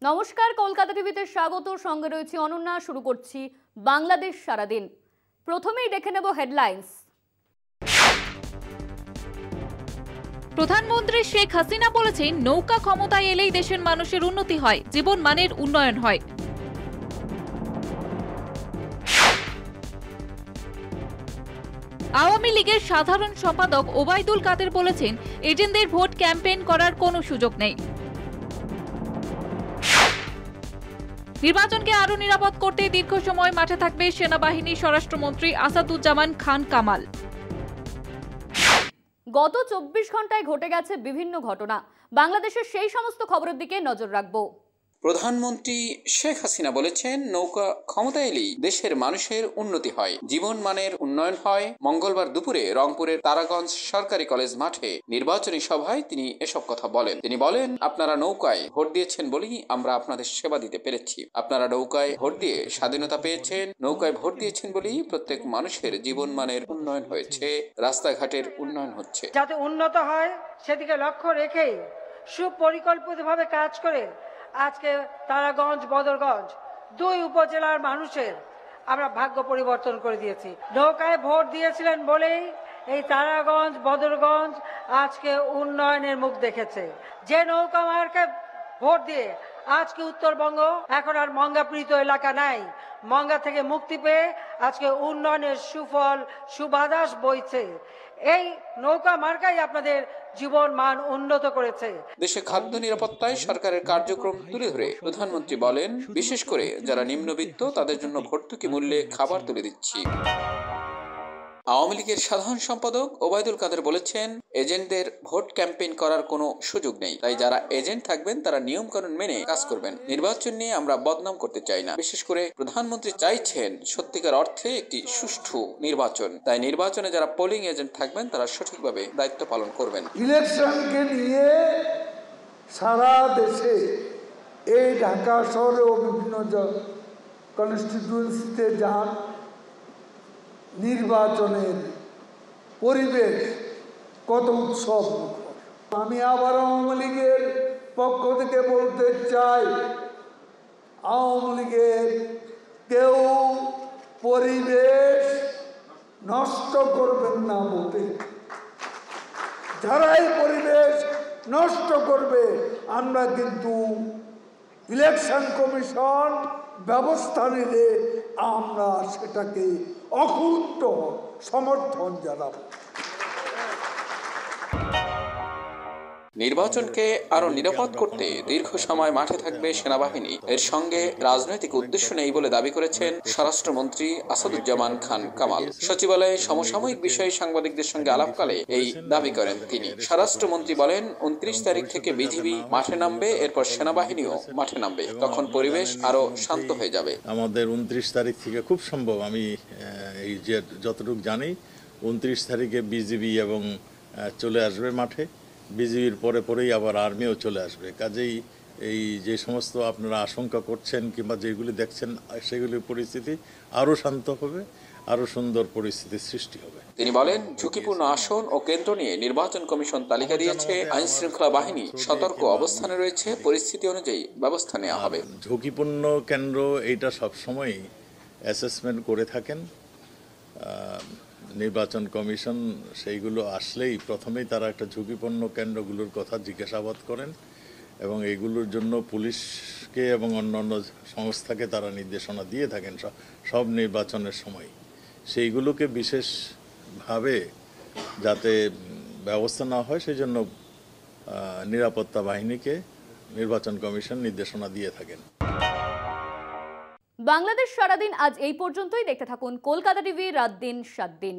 নমস্কার, কলকাতা টিভিতে স্বাগত। সঙ্গে রয়েছে অনন্যা। শুরু করছি বাংলাদেশ সারাদিন। প্রথমেই দেখে নেব হেডলাইন্স। প্রধানমন্ত্রী শেখ হাসিনা বলেছেন, নৌকা ক্ষমতায় এলেই দেশের মানুষের উন্নতি হয়, জীবন মানের উন্নয়ন হয়। আওয়ামী লীগের সাধারণ সম্পাদক ওবায়দুল কাদের বলেছেন, এজেন্টদের ভোট ক্যাম্পেইন করার কোনো সুযোগ নেই। নির্বাচনকে আরো নিরাপদ করতে দীর্ঘ সময় মাঠে থাকবে সেনাবাহিনীর স্বরাষ্ট্রমন্ত্রী আসাদুজ্জামান খান কামাল। গত 24 ঘন্টায় ঘটে গেছে বিভিন্ন ঘটনা। বাংলাদেশের সেই সমস্ত খবরের দিকে নজর রাখবো। প্রধানমন্ত্রী শেখ হাসিনা বলেছেন, নৌকা ক্ষমতা এলেই দেশের মানুষের উন্নতি হয়, জীবন মানের উন্নয়ন হয়। মঙ্গলবার দুপুরে রংপুরের তারাগঞ্জ সরকারি কলেজ মাঠে নির্বাচনী সভায় তিনি এসব কথা বলেন। তিনি বলেন, আপনারা নৌকায় ভোট দিয়েছেন বলেই আমরা আপনাদের সেবা দিতে পেরেছি। আপনারা নৌকায় ভোট দিয়ে স্বাধীনতা পেয়েছেন, নৌকায় ভোট দিয়েছেন বলেই প্রত্যেক মানুষের জীবন মানের উন্নয়ন হয়েছে, রাস্তাঘাটের উন্নয়ন হচ্ছে। যাতে উন্নত হয় সেদিকে লক্ষ্য রেখেই সুপরিকল্পিতভাবে কাজ করে আজকে তারাগঞ্জ বদরগঞ্জ দুই উপজেলার মানুষের আমরা ভাগ্য পরিবর্তন করে দিয়েছি। নৌকায় ভোট দিয়েছিলেন বলেই এই তারাগঞ্জ বদরগঞ্জ আজকে উন্নয়নের মুখ দেখেছে। যে নৌকা মার্কে ভোট দিয়ে আজকে উত্তরবঙ্গ এখন আর মঙ্গাপীড়িত এলাকা নাই। মঙ্গা থেকে মুক্তি পেয়ে আজকে উন্নয়নের সুফল সুবাতাস বইছে। এই নৌকা মার্কাই আপনাদের জীবন মান উন্নত করেছে। দেশে খাদ্য নিরাপত্তায় সরকারের কার্যক্রম তুলে ধরে প্রধানমন্ত্রী বলেন, বিশেষ করে যারা নিম্নবিত্ত তাদের জন্য ভর্তুকি মূল্যে খাবার তুলে দিচ্ছি। আওয়ামী লীগের সাধারণ সম্পাদক ওবায়দুল কাদের বলেছেন, এজেন্টদের ভোট ক্যাম্পেইন করার কোনো সুযোগ নেই। তাই যারা এজেন্ট থাকবেন তারা নিয়ম কানুন মেনে কাজ করবেন। নির্বাচন নিয়ে আমরা বদনাম করতে চাই না। বিশেষ করে প্রধানমন্ত্রী চাইছেন সত্যিকার অর্থে একটি সুষ্ঠু নির্বাচন। তাই নির্বাচনে যারা পোলিং এজেন্ট থাকবেন তারা সঠিকভাবে দায়িত্ব পালন করবেন। ইলেকশনকে নিয়ে সারা দেশে এই ঢাকা শহরে ও বিভিন্ন কনস্টিটিউয়েন্সিতে যান, নির্বাচনের পরিবেশ কত উৎসব মুখর। আমি আবার আওয়ামী লীগের পক্ষ থেকে বলতে চাই, আওয়ামী লীগের কেউ পরিবেশ নষ্ট করবেন না বলে। যারাই পরিবেশ নষ্ট করবে আমরা কিন্তু ইলেকশন কমিশন ব্যবস্থা নিলে আমরা সেটাকে অকুণ্ঠ সমর্থন জানাবো। নির্বাচনকে আরো নিরাপদ করতে দীর্ঘ সময় মাঠে থাকবে সেনাবাহিনী। এর সঙ্গে রাজনৈতিক উদ্দেশ্য নেই বলে দাবি করেছেন স্বরাষ্ট্রমন্ত্রী আসাদুজ্জামান খান কামাল। সচিবালয়ে সমসাময়িক বিষয়ে সাংবাদিকদের সঙ্গে আলাপকালে এই দাবি করেন তিনি। স্বরাষ্ট্রমন্ত্রী বলেন, 29 তারিখ থেকে বিজিবি মাঠে নামবে, এরপর সেনাবাহিনীও মাঠে নামবে। তখন পরিবেশ আরো শান্ত হয়ে যাবে। আমাদের 29 তারিখ থেকে খুব সম্ভব, আমি এই যে যতটুকু জানি 29 তারিখে বিজিবি এবং চলে আসবে মাঠে। বিজিবির পরেই আবার আর্মিও চলে আসবে। কাজেই এই যে সমস্ত আপনারা আশঙ্কা করছেন কিংবা যেগুলি দেখছেন সেগুলির পরিস্থিতি আরও শান্ত হবে, আরও সুন্দর পরিস্থিতির সৃষ্টি হবে। তিনি বলেন, ঝুঁকিপূর্ণ আসন ও কেন্দ্র নিয়ে নির্বাচন কমিশন তালিকা দিয়েছে। আইন শৃঙ্খলা বাহিনী সতর্ক অবস্থানে রয়েছে, পরিস্থিতি অনুযায়ী ব্যবস্থা নেওয়া হবে। ঝুঁকিপূর্ণ কেন্দ্র এইটা সবসময়ই অ্যাসেসমেন্ট করে থাকেন নির্বাচন কমিশন। সেইগুলো আসলেই প্রথমেই তারা একটা ঝুঁকিপূর্ণ কেন্দ্রগুলোর কথা জিজ্ঞাসাবাদ করেন এবং এইগুলোর জন্য পুলিশকে এবং অন্যান্য সংস্থাকে তারা নির্দেশনা দিয়ে থাকেন সব নির্বাচনের সময়। সেইগুলোকে বিশেষভাবে যাতে ব্যবস্থা না হয় সেই জন্য নিরাপত্তা বাহিনীকে নির্বাচন কমিশন নির্দেশনা দিয়ে থাকেন। বাংলাদেশ সারাদিন আজ এই পর্যন্তই। দেখতে থাকুন কলকাতা টিভি, রাত দিন 7 দিন।